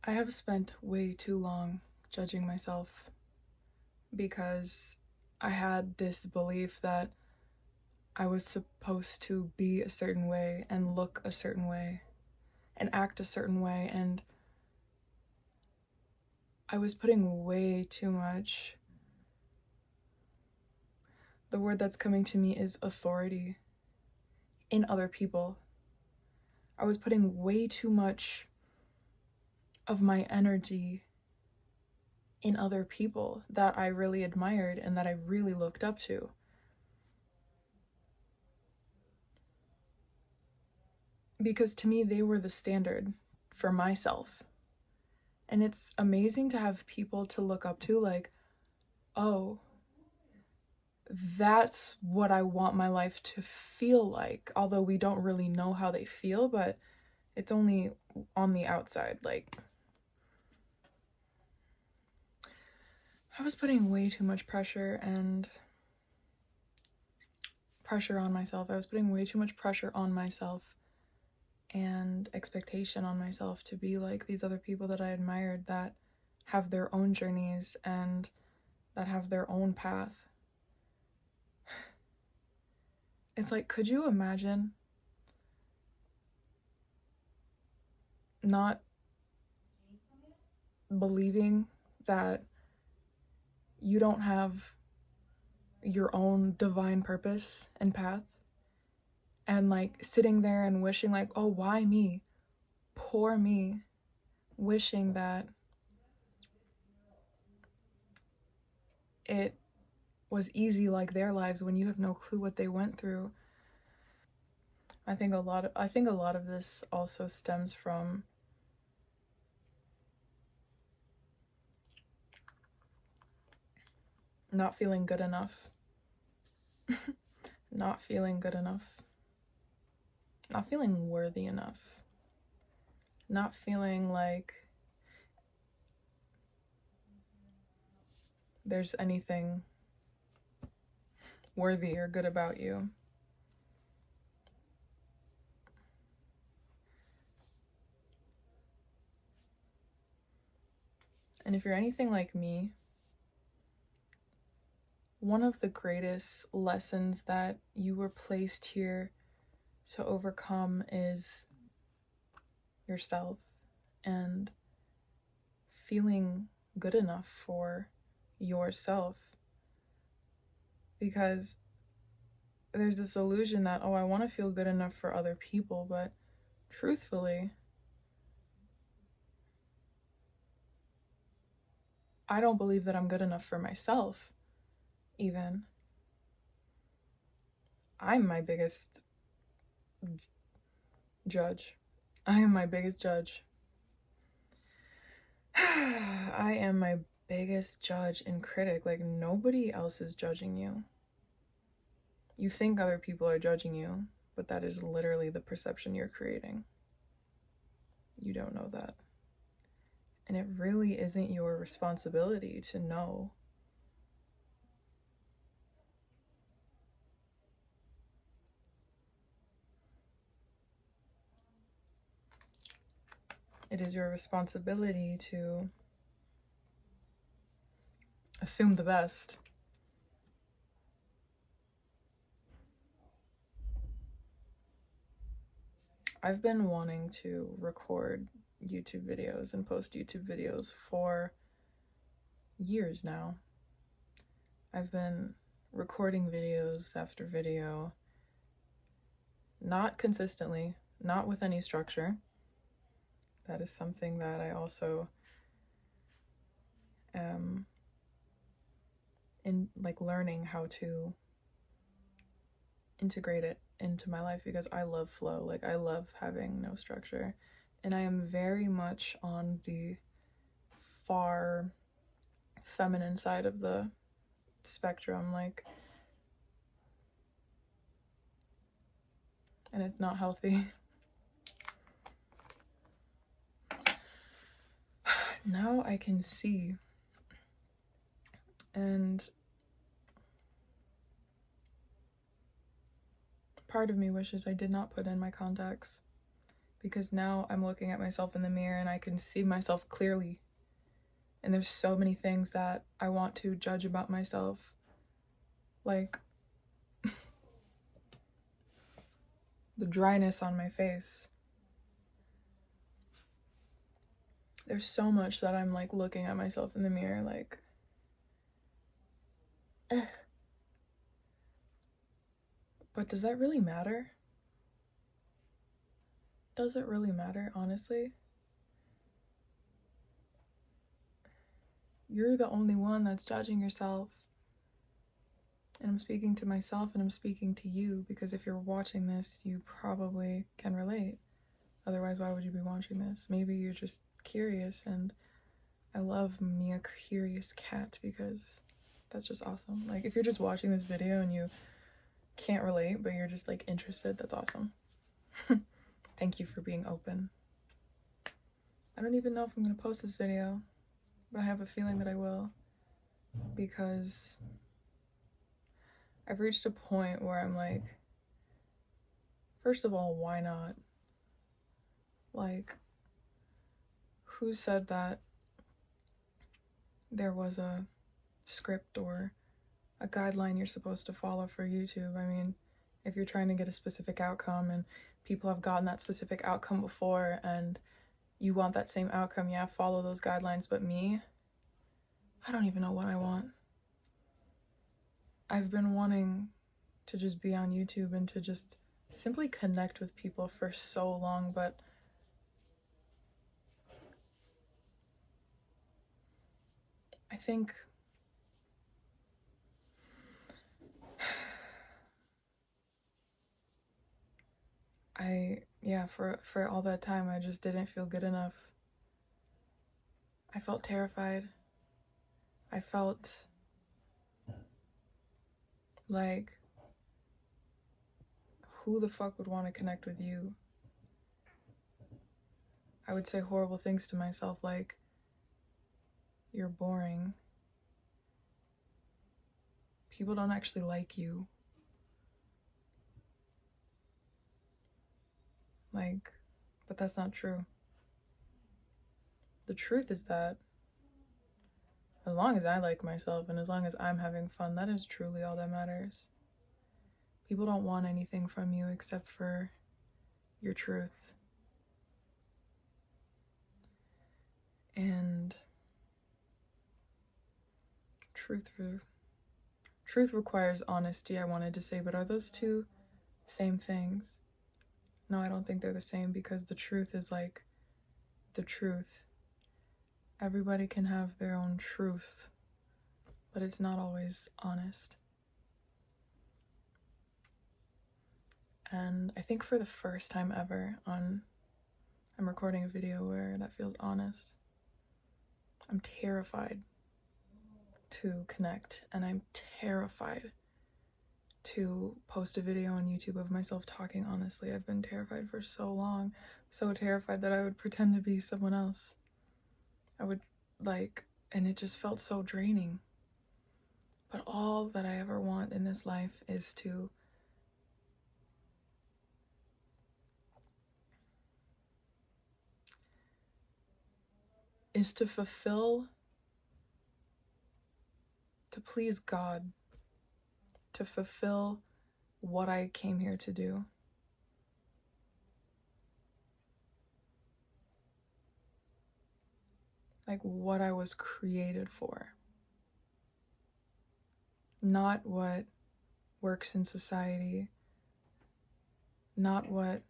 I have spent way too long judging myself because I had this belief that I was supposed to be a certain way and look a certain way and act a certain way, and I was putting way too much. The word that's coming to me is authority in other people. I was putting way too much of my energy in other people that I really admired and that I really looked up to. Because to me, they were the standard for myself. And it's amazing to have people to look up to, like, oh, that's what I want my life to feel like. Although we don't really know how they feel, but it's only on the outside. Like, I was putting way too much pressure on myself. I was putting way too much pressure on myself and expectation on myself to be like these other people that I admired that have their own journeys and that have their own path. It's like, could you imagine not believing that you don't have your own divine purpose and path, and like sitting there and wishing like, oh, why me? Poor me. Wishing that it was easy like their lives when you have no clue what they went through. I think a lot of this also stems from not feeling good enough. Not feeling good enough. Not feeling worthy enough. Not feeling like there's anything worthy or good about you. And if you're anything like me, one of the greatest lessons that you were placed here to overcome is yourself and feeling good enough for yourself. Because there's this illusion that, oh, I want to feel good enough for other people, but truthfully, I don't believe that I'm good enough for myself, even. I'm my biggest judge. I am my biggest judge. I am my biggest judge and critic. Like, nobody else is judging you. You think other people are judging you, but that is literally the perception you're creating. You don't know that. And it really isn't your responsibility to know. It is your responsibility to assume the best. I've been wanting to record YouTube videos and post YouTube videos for years now. I've been recording videos after video, not consistently, not with any structure. That is something that I also am in, like, learning how to integrate it into my life, because I love flow. Like, I love having no structure, and I am very much on the far feminine side of the spectrum, like, and it's not healthy. Now I can see, and part of me wishes I did not put in my contacts because now I'm looking at myself in the mirror and I can see myself clearly. And there's so many things that I want to judge about myself. Like the dryness on my face. There's so much that I'm like looking at myself in the mirror like, ugh. But does that really matter? Does it really matter, honestly? You're the only one that's judging yourself. And I'm speaking to myself and I'm speaking to you, because if you're watching this, you probably can relate. Otherwise, why would you be watching this? Maybe you're just curious, and I love me a curious cat because that's just awesome. Like, if you're just watching this video and you can't relate, but you're just like interested, that's awesome. Thank you for being open. I don't even know if I'm gonna post this video, but I have a feeling that I will, because I've reached a point where I'm like, first of all, why not? Like, who said that there was a script or a guideline you're supposed to follow for YouTube? I mean, if you're trying to get a specific outcome and people have gotten that specific outcome before and you want that same outcome, yeah, follow those guidelines. But me, I don't even know what I want. I've been wanting to just be on YouTube and to just simply connect with people for so long, but I think for all that time, I just didn't feel good enough. I felt terrified. I felt like, who the fuck would want to connect with you? I would say horrible things to myself like, you're boring. People don't actually like you. Like, but that's not true. The truth is that as long as I like myself and as long as I'm having fun, that is truly all that matters. People don't want anything from you except for your truth. And truth requires honesty, I wanted to say, but are those two same things? No, I don't think they're the same, because the truth is like the truth. Everybody can have their own truth, but it's not always honest. And I think for the first time ever I'm recording a video where that feels honest. I'm terrified to connect, and I'm terrified to post a video on YouTube of myself talking honestly. I've been terrified for so long, so terrified that I would pretend to be someone else. I would and it just felt so draining. But all that I ever want in this life is to fulfill, to please God, to fulfill what I came here to do. Like, what I was created for. Not what works in society. Not what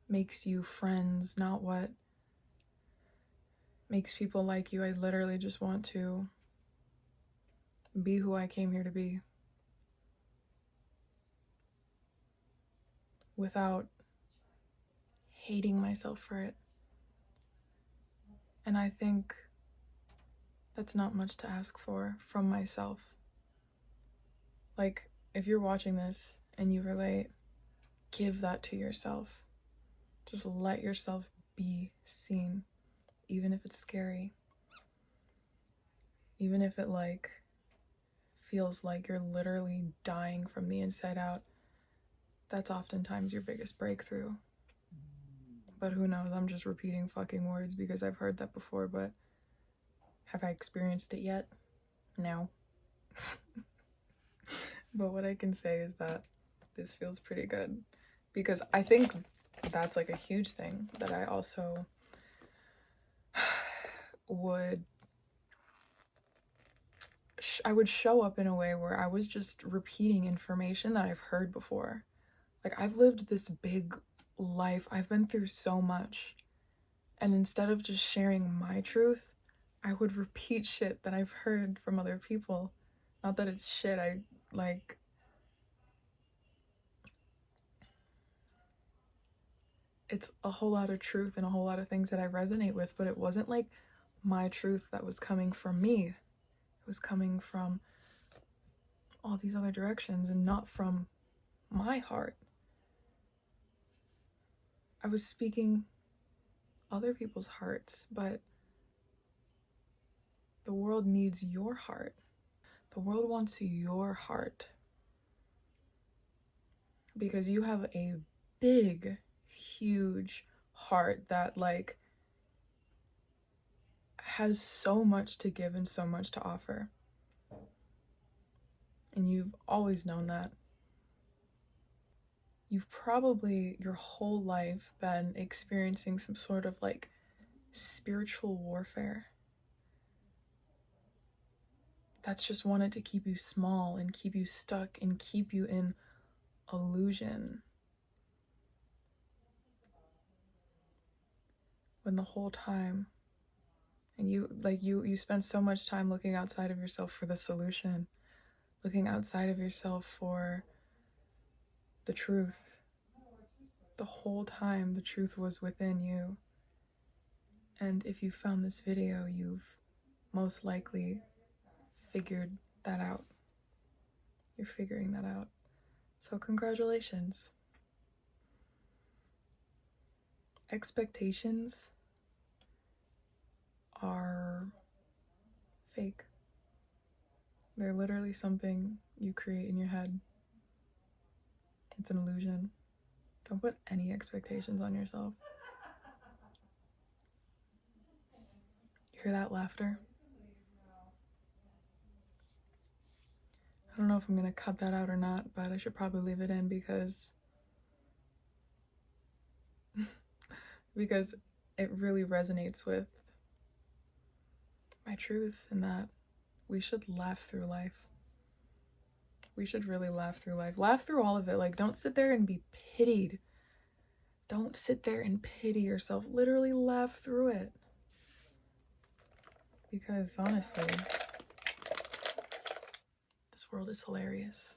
makes you friends. Not what makes people like you. I literally just want to be who I came here to be, without hating myself for it. And I think that's not much to ask for from myself. Like, if you're watching this and you relate, give that to yourself. Just let yourself be seen, even if it's scary. Even if it feels like you're literally dying from the inside out. That's oftentimes your biggest breakthrough. But who knows, I'm just repeating fucking words because I've heard that before, but have I experienced it yet? No. But what I can say is that this feels pretty good, because I think that's like a huge thing that I also I would show up in a way where I was just repeating information that I've heard before. Like, I've lived this big life, I've been through so much, and instead of just sharing my truth, I would repeat shit that I've heard from other people. Not that it's shit, it's a whole lot of truth and a whole lot of things that I resonate with, but it wasn't like my truth that was coming from me. It was coming from all these other directions and not from my heart. I was speaking other people's hearts, but the world needs your heart. The world wants your heart, because you have a big, huge heart that like has so much to give and so much to offer. And you've always known that. You've probably your whole life been experiencing some sort of like spiritual warfare that's just wanted to keep you small and keep you stuck and keep you in illusion, when the whole time, and you spend so much time looking outside of yourself for the solution, looking outside of yourself for the truth. The whole time the truth was within you. And if you found this video, you've most likely figured that out. You're figuring that out. So congratulations. Expectations are fake. They're literally something you create in your head. It's an illusion. Don't put any expectations on yourself. You hear that laughter? I don't know if I'm gonna cut that out or not, but I should probably leave it in because it really resonates with my truth, in that we should laugh through life. We should really laugh through life. Laugh through all of it. Like, don't sit there and be pitied. Don't sit there and pity yourself. Literally laugh through it. Because honestly, this world is hilarious.